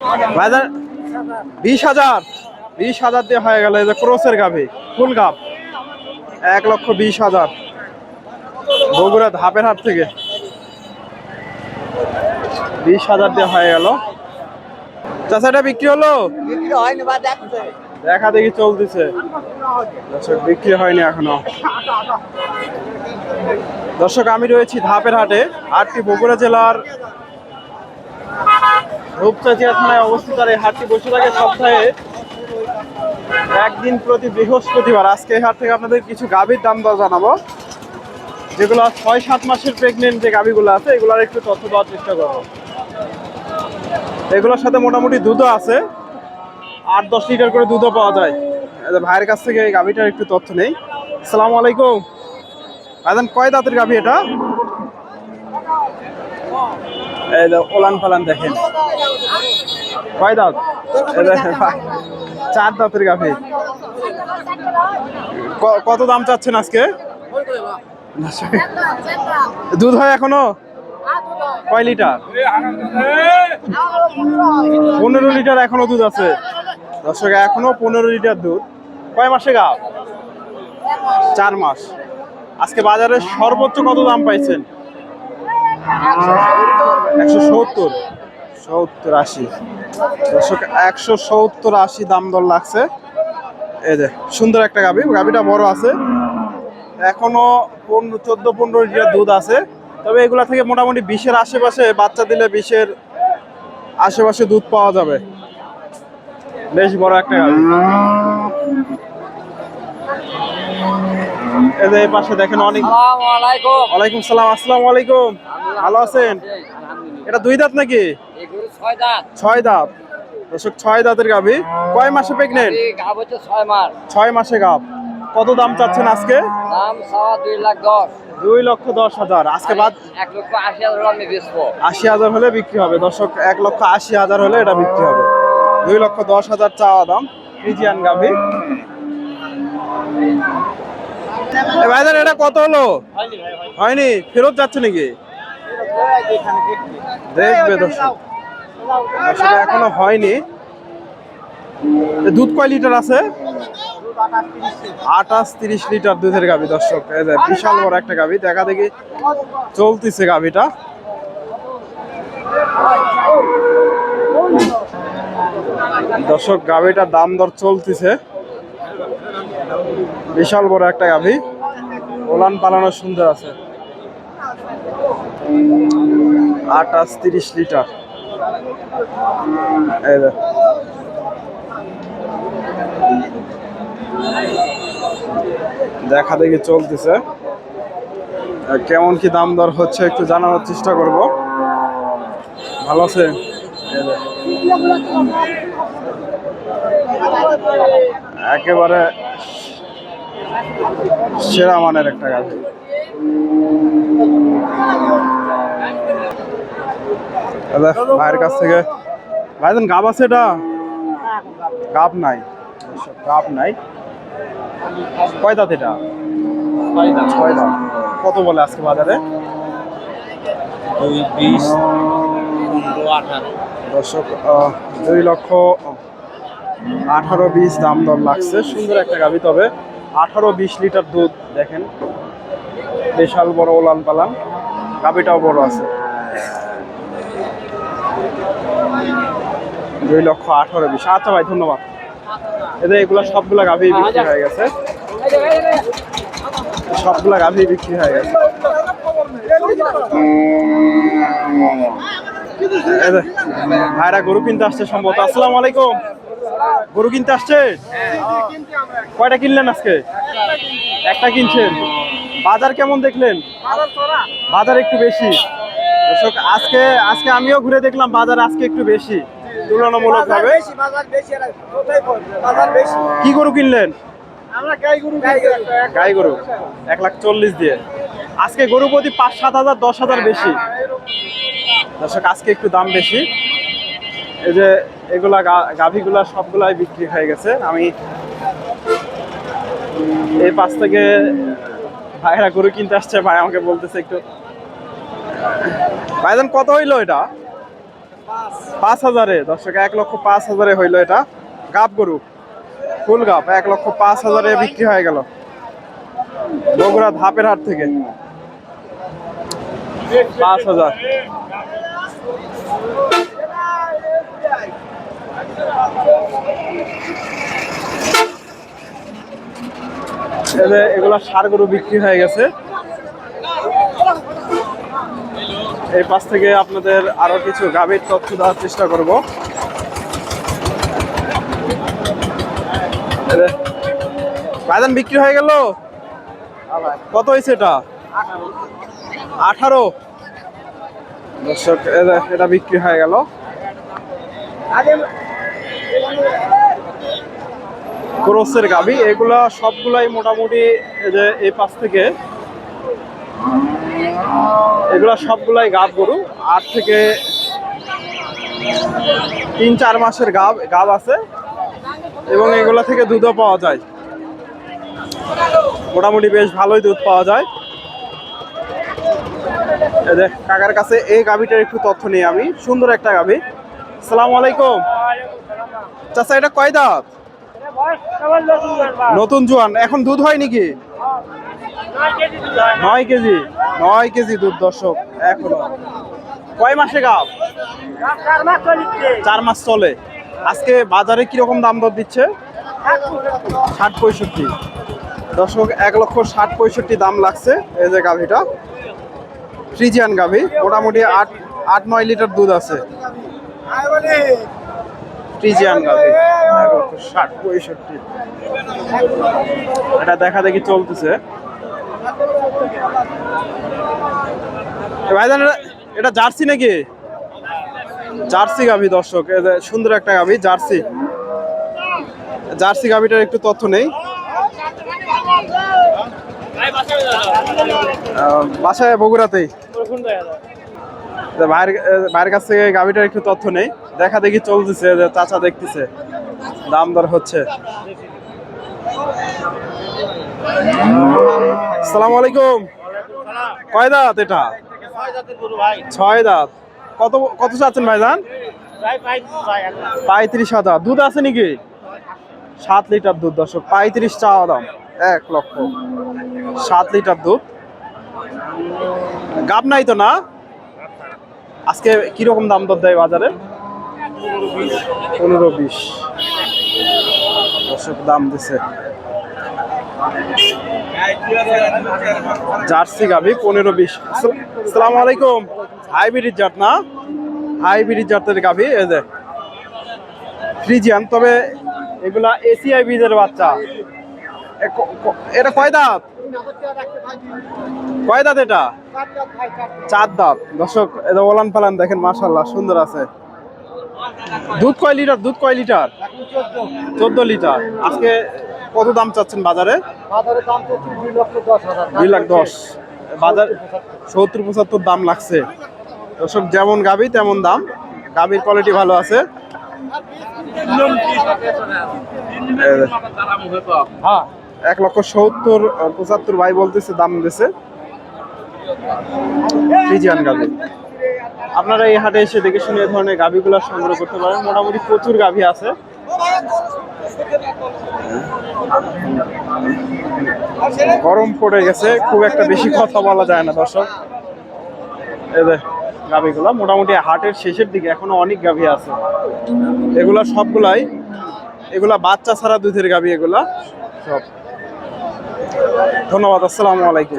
ভাইজান 20,000 20,000 দিয়ে হয়ে গেল। এই যে ক্রসের গাভী, ফুল গাভ, 1,20,000 বগুড়া ধাপের হাট থেকে 20,000 দিয়ে হয়ে গেল। চাচা এটা বিক্রি হলো? দেখা দেখি চলতেছে দর্শক, বিক্রি হয়নি এখনো। দর্শক আমি রয়েছি ধাপের হাটে। হাটটি বগুড়া জেলার রূপচাঁচিয়া থানায় অবস্থিত। আর এই হাটটি বসে থাকে সপ্তাহে একদিন প্রতি বৃহস্পতিবার। আজকে এই হাট থেকে আপনাদের কিছু গাভীর দাম দর জানাবো, যেগুলো 6-7 মাসের প্রেগনেন্ট যে গাভীগুলো আছে এগুলোর একটু তথ্য দেওয়ার চেষ্টা করবো। এগুলোর সাথে মোটামুটি দুধও আছে, 8-10 লিটার করে দুধও পাওয়া যায়। ভাইয়ের কাছ থেকে এই গাভীটার একটু তথ্য নেই। আসসালামু আলাইকুম ভাইজান, কয় দাঁতের গাভী এটা? এই যে ওলান পালান দেখেন, কয় দাঁত? 4 দাঁতের গাভী। কত দাম চাচ্ছেন আজকে? দুধ হয় এখনো? কয় লিটার? 15 লিটার এখনো দুধ আছে দর্শক, এখনো 15 লিটার দুধ। কয় মাসে গাভ? 4 মাস। আজকে বাজারে সর্বোচ্চ কত দাম পাইছেন? 170, 70-80 দর্শক, 170-80 দাম দর লাগছে। এই যে সুন্দর একটা গাভী, গাভীটা বড় আছে, এখনো 14-15 লিটার দুধ আছে। তবে এগুলা থেকে মোটামুটি 20-এর আশেপাশে, বাচ্চা দিলে 20-এর আশেপাশে দুধ পাওয়া যাবে। বেশ বড় একটা গাভী। এই যে এই পাশে দেখেন অনেক। ওয়ালাইকুম সালাম। আসসালামু আলাইকুম, ভালো আছেন? এটা 2 দাঁত নাকি? 6 দাঁত দর্শক, 6 দাঁতের গাভী। কয় মাসে প্রেগনেন্ট? 6 মাসে গাভ। কত দাম চাচ্ছেন আজকে? দাম 2,10,000। 2,10,000। আজকে বাদ 1,80,000 আমি বেচবো। 80,000 হলে বিক্রি হবে দর্শক, 1,80,000 হলে এটা বিক্রি হবে। 2,10,000 চাওয়া দাম। ফ্রিজিয়ান গাভী। ভাইজান এটা কত হলো? হয়নি, ফেরত যাচ্ছে নাকি? দেখবে দর্শক, এখনো হয়নি। দুধ কয় লিটার আছে? 28-30 লিটার দুধের গাভী দর্শক। বিশাল বড় একটা গাভী, দেখা দেখি চলতেছে গাভীটা। দর্শক গাভীটার দাম দর চলতেছে, বিশাল বড় একটা গাভী, ওলান পালানো সুন্দর আছে। 28-30 লিটার। দেখা দেখি চলতেছে, কেমন কি দাম দর হচ্ছে একটু জানানোর চেষ্টা করব। ভালো আছে? একেবারে সেরা মানের একটা গাভী। ভাইয়ের কাছ থেকে। ভাইজান গাভ আছে? এটা গাভ নাই, গাভ নাই। কয় দাঁত এটা? 6 দাঁত। কত বলে আজকে বাজারে? 2,20,15,18 দর্শক 2,18,20 দাম দর লাগছে। সুন্দর একটা গাভী, তবে 18-20 লিটার দুধ। দেখেন বিশাল বড় ওলান পালান, গাভীটাও বড় আছে। 2,18,20। আচ্ছা ভাই, ধন্যবাদ। এদের এগুলা সবগুলা গাভী বিক্রি হয়ে গেছে, সবগুলা গাভী বিক্রি হয়ে গেছে। ভাইরা গরু কিনতে আসছে সম্ভবত। আসসালামু আলাইকুম, গরু কিনতে আসছে? কয়টা কিনলেন আজকে? একটা কিনছেন। বাজার কেমন দেখলেন? বাজার একটু বেশি দর্শক। আজকে আমিও ঘুরে দেখলাম, বাজার আজকে একটু বেশি তুলনামূলক ভাবে। কি গরু কিনলেন? গাই গরু 1,40,000 দিয়ে। আজকে গরু প্রতি 5-7 হাজার, 10,000 বেশি দর্শক, আজকে একটু দাম বেশি। এই যে এগুলা গাভীগুলা সবগুলাই বিক্রি হয়ে গেছে। আমি এই পাশ থেকে ভাইরা গরু কিনতে আসছে, ভাই আমাকে বলতেছে একটু। ভাইজান কত হইলো এটা? 5,000-এ দর্শক, 1,05,000-এ হইলো এটা। গাব গরু, ফুল গাব, 1,05,000-এ বিক্রি হয়ে গেল বগুড়া ধাপের হাট থেকে। 5,000। এগুলা ষাঁড় গরু বিক্রি হয়ে গেছে। এই পাশ থেকে আপনাদের আরো কিছু গাভীর তথ্য দেওয়ার চেষ্টা করব। ভাইজান বিক্রি হয়ে গেল, কত হয়েছে এটা? 18। দর্শক এটা বিক্রি হয়ে গেল। ক্রসের গাভী, এগুলা সবগুলাই মোটামুটি এই পাশ থেকে এগুলা সবগুলাই গাব গরু। 8 থেকে 3-4 মাসের গাব আছে এবং এগুলা থেকে দুধও পাওয়া যায়। মোটামুটি বেশ ভালোই দুধ পাওয়া যায়। কাকার কাছে এই গাভীটার একটু তথ্য নিই আমি। সুন্দর একটা গাভী। আসসালামু আলাইকুম চাচা, এটা কয় দাঁত? নতুন জোয়ান, এখন দুধ হয় নাকি? 9 কেজি। 9 কেজি দুধ দর্শক এখনো। কয় মাসে গাভ? 4 মাস চলে। আজকে বাজারে কিরকম দাম দর দিচ্ছে? 60-65 দর্শক, 1,60,65 দাম লাগছে এই যে গাভীটা। ফ্রিজিয়ান গাভী, মোটামুটি 8-9 লিটার দুধ আছে। ফ্রিজিয়ান গাভী 1,60,65। এটা দেখা দেখি চলতেছে। ভাইজান এটা জার্সি নাকি? জার্সি গাভী দর্শক, সুন্দর একটা গাভী জার্সি। জার্সি গাভীটার একটু তথ্য নেই। বাসায় বগুড়াতেই। ভাইয়ের কাছ থেকে গাভীটার একটু তথ্য নেই। দেখা দেখি চলতেছে, চাচা দেখতেছে, দাম দর হচ্ছে। আসসালামু আলাইকুম। কয় দাঁত এটা? 6 দাঁত। কত চাচ্ছেন ভাইজান? 35,000। দুধ আছে নাকি? 7 লিটার দুধ দর্শক, 35 চাওয়া দাম। 1,07 লিটার দুধ। গাব নাই তো না? আজকে কিরকম দাম দর দেয় বাজারে? 15-20 দর্শক দাম দিছে। জার্সি গাভী 15-20। আসসালামু আলাইকুম। হাইব্রিড জাত না? হাইব্রিড জাতের গাভী, এই যে ফ্রিজিয়ান, তবে এগুলা এসিআই বীজের বাচ্চা। এটা কয় দাঁত? কয় দাঁত এটা? 4 দাঁত দর্শক। এটা ওলান পালান দেখেন, মাশাআল্লাহ সুন্দর আছে। দুধ কয় লিটার? 14 লিটার। আজকে কত দাম চাচ্ছেন বাজারে? বাজারে দাম তো 2,10,000। 2,10,000 বাজার। 70-75 দাম লাগছে দর্শক। যেমন গাভী তেমন দাম। গাভীর কোয়ালিটি ভালো আছে। 1,70,75 ভাই বলতেছে, দাম দিছে। ফ্রিজিয়ান গাভী। আপনারা এই হাটে এসে দেখে শুনে এই ধরনের গাভীগুলো সংগ্রহ করতে পারেন। মোটামুটি প্রচুর গাভী আছে। গরম পড়ে গেছে, খুব একটা বেশি কথা বলা যায় না দর্শক। এই যে গাভীগুলা মোটামুটি হাটের শেষের দিকে, এখনো অনেক গাভী আছে। এগুলা সবগুলাই, এগুলা বাচ্চা ছাড়া দুধের গাভী এগুলা সব। ধন্যবাদ। আসসালামু আলাইকুম।